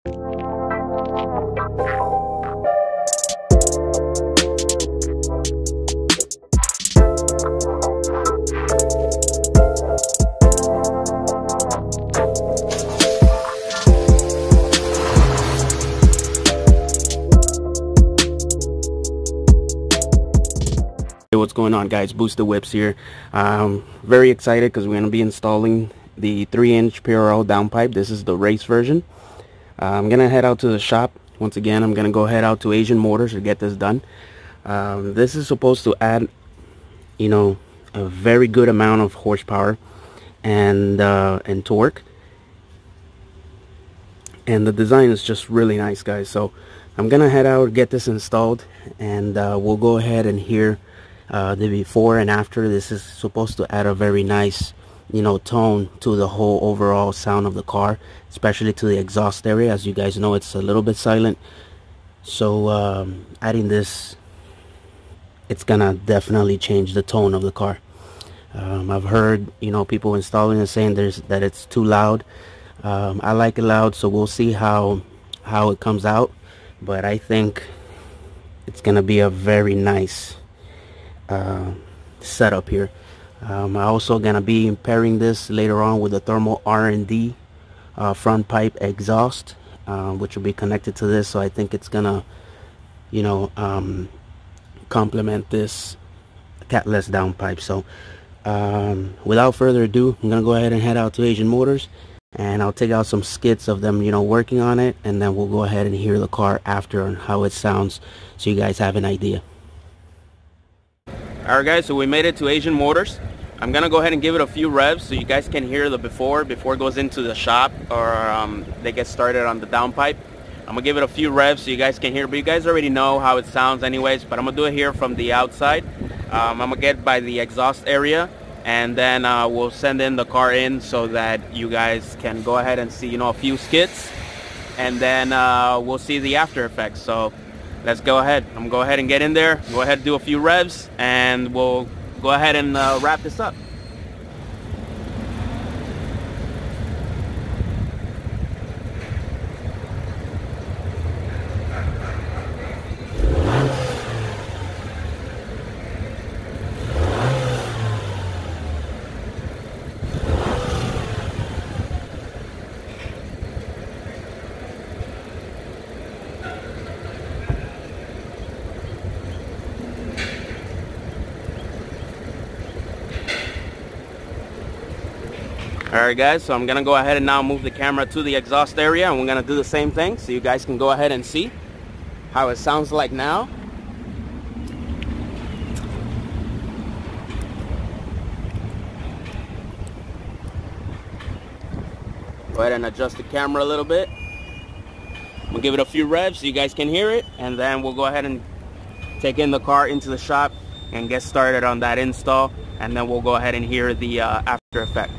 Hey, what's going on, guys? Booster Whips here. Very excited because we're going to be installing the 3-inch PRL downpipe. This is the race version. I'm going to head out to the shop. Once again, I'm going to go head out to Asian Motors to get this done. This is supposed to add, you know, a very good amount of horsepower and torque. And the design is just really nice, guys. So I'm going to head out, get this installed, and we'll go ahead and hear the before and after. This is supposed to add a very nice, you know, tone to the whole overall sound of the car, especially to the exhaust area. As you guys know, it's a little bit silent, so adding this, it's gonna definitely change the tone of the car. I've heard, you know, people installing and saying that it's too loud. I like it loud, so we'll see how it comes out, but I think it's gonna be a very nice setup here. I'm also gonna be pairing this later on with a thermal R&D front pipe exhaust, which will be connected to this. So I think it's gonna, you know, complement this Catless downpipe. So without further ado, I'm gonna go ahead and head out to Asian Motors, and I'll take out some skits of them, you know, working on it, and then we'll go ahead and hear the car after and how it sounds, so you guys have an idea. Alright, guys, so we made it to Asian Motors. I'm gonna go ahead and give it a few revs so you guys can hear the before it goes into the shop, or they get started on the downpipe. I'm gonna give it a few revs so you guys can hear, but you guys already know how it sounds anyways, but I'm gonna do it here from the outside. I'm gonna get by the exhaust area, and then we'll send in the car in so that you guys can go ahead and see, you know, a few skits, and then we'll see the after effects. So let's go ahead. I'm gonna go ahead and get in there, go ahead and do a few revs, and we'll go ahead and wrap this up. Alright, guys, so I'm gonna go ahead and now move the camera to the exhaust area, and we're gonna do the same thing so you guys can go ahead and see how it sounds like now. Go ahead and adjust the camera a little bit. We'll give it a few revs so you guys can hear it, and then we'll go ahead and take in the car into the shop and get started on that install, and then we'll go ahead and hear the after effect.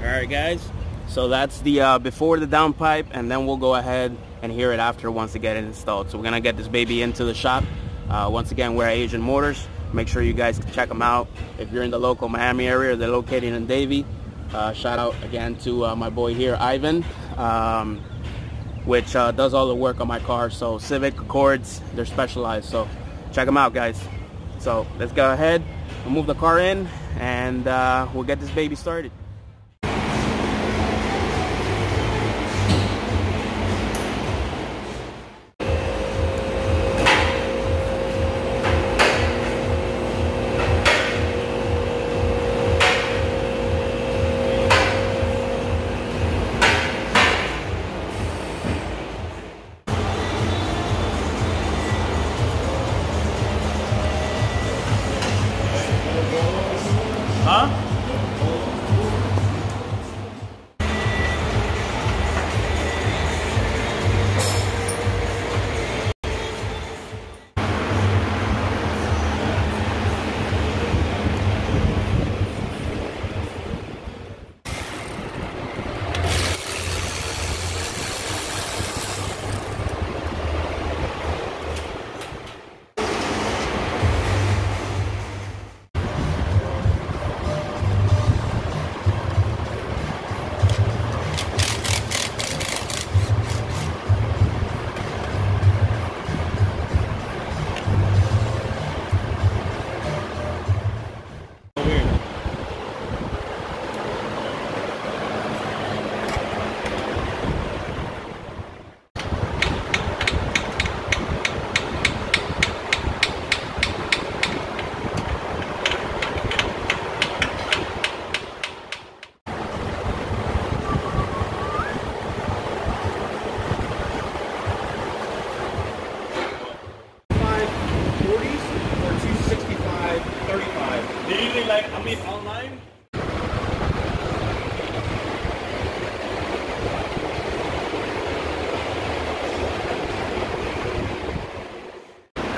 Alright, guys, so that's the before the downpipe, and then we'll go ahead and hear it after once they get it installed. So we're gonna get this baby into the shop. Once again, we're at Asian Motors. Make sure you guys check them out if you're in the local Miami area. They're located in Davie. Shout out again to my boy here, Ivan, which does all the work on my car. So Civic, Accords, they're specialized, so check them out, guys. So let's go ahead and move the car in, and we'll get this baby started. Huh?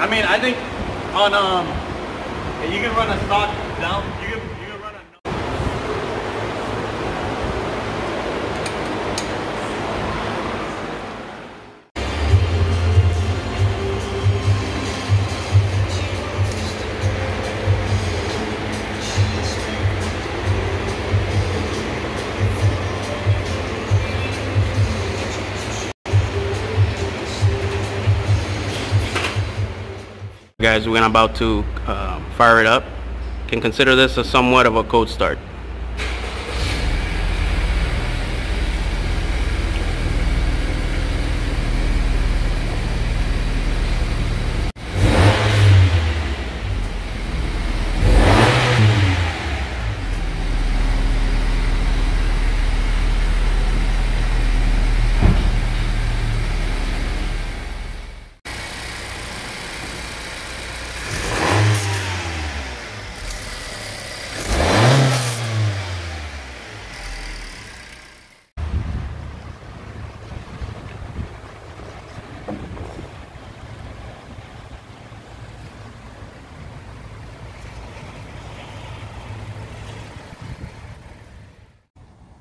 I mean, I think on you can run a stock down. You can run a. Guys, we're about to fire it up. Can consider this a somewhat of a cold start.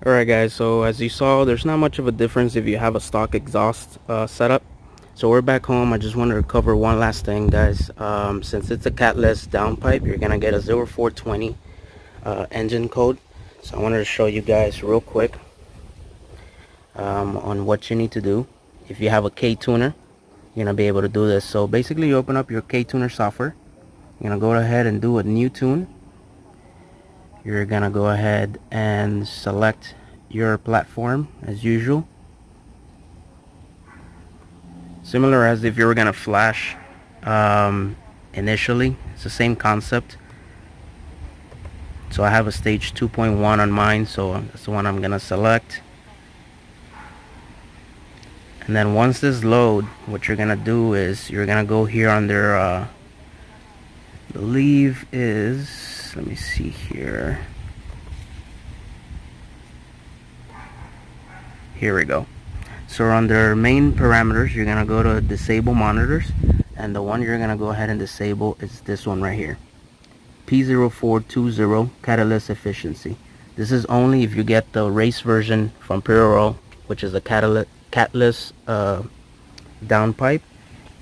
Alright guys, so as you saw, there's not much of a difference if you have a stock exhaust setup. So we're back home. I just wanted to cover one last thing, guys. Since it's a Catless downpipe, you're gonna get a 0420 engine code. So I wanted to show you guys real quick on what you need to do. If you have a K-tuner, you're gonna be able to do this. So basically, you open up your K-tuner software. You're gonna go ahead and do a new tune. You're gonna go ahead and select your platform as usual, similar as if you were gonna flash initially. It's the same concept. So I have a stage 2.1 on mine, so that's the one I'm gonna select. And then once this load, what you're gonna do is you're gonna go here under I believe is, let me see here. Here we go. So under main parameters, you're gonna go to disable monitors, and the one you're gonna go ahead and disable is this one right here, P0420 catalyst efficiency. This is only if you get the race version from PRL, which is a Catless downpipe,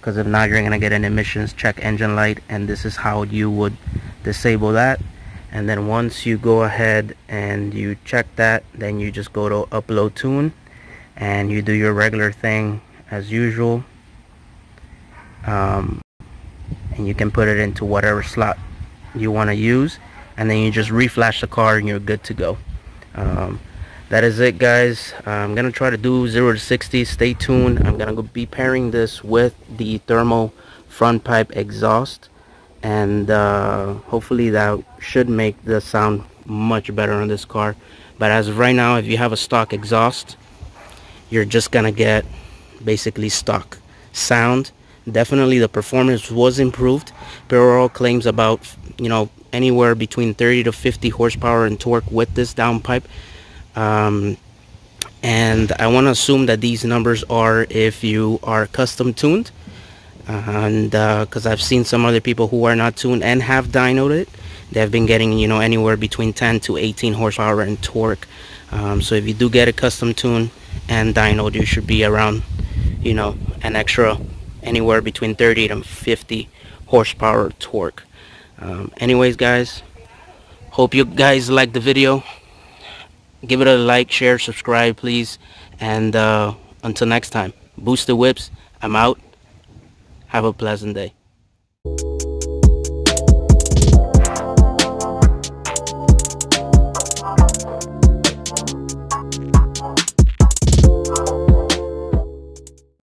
because if not, you're gonna get an emissions check engine light, and this is how you would disable that. And then once you go ahead and you check that, then you just go to upload tune and you do your regular thing as usual, and you can put it into whatever slot you want to use, and then you just reflash the car and you're good to go. That is it, guys. I'm gonna try to do 0 to 60. Stay tuned. I'm gonna be pairing this with the thermal front pipe exhaust, and hopefully that should make the sound much better on this car. But as of right now, if you have a stock exhaust, you're just gonna get basically stock sound. Definitely the performance was improved. PRL claims about, you know, anywhere between 30 to 50 horsepower in torque with this downpipe. And I want to assume that these numbers are if you are custom tuned, and because I've seen some other people who are not tuned and have dynoed it, they've been getting, you know, anywhere between 10 to 18 horsepower in torque. So if you do get a custom tune and dynoed, you should be around, you know, an extra anywhere between 30 to 50 horsepower torque. Anyways, guys, hope you guys liked the video. Give it a like, share, subscribe, please. And until next time, Boosted Whips, I'm out. Have a pleasant day.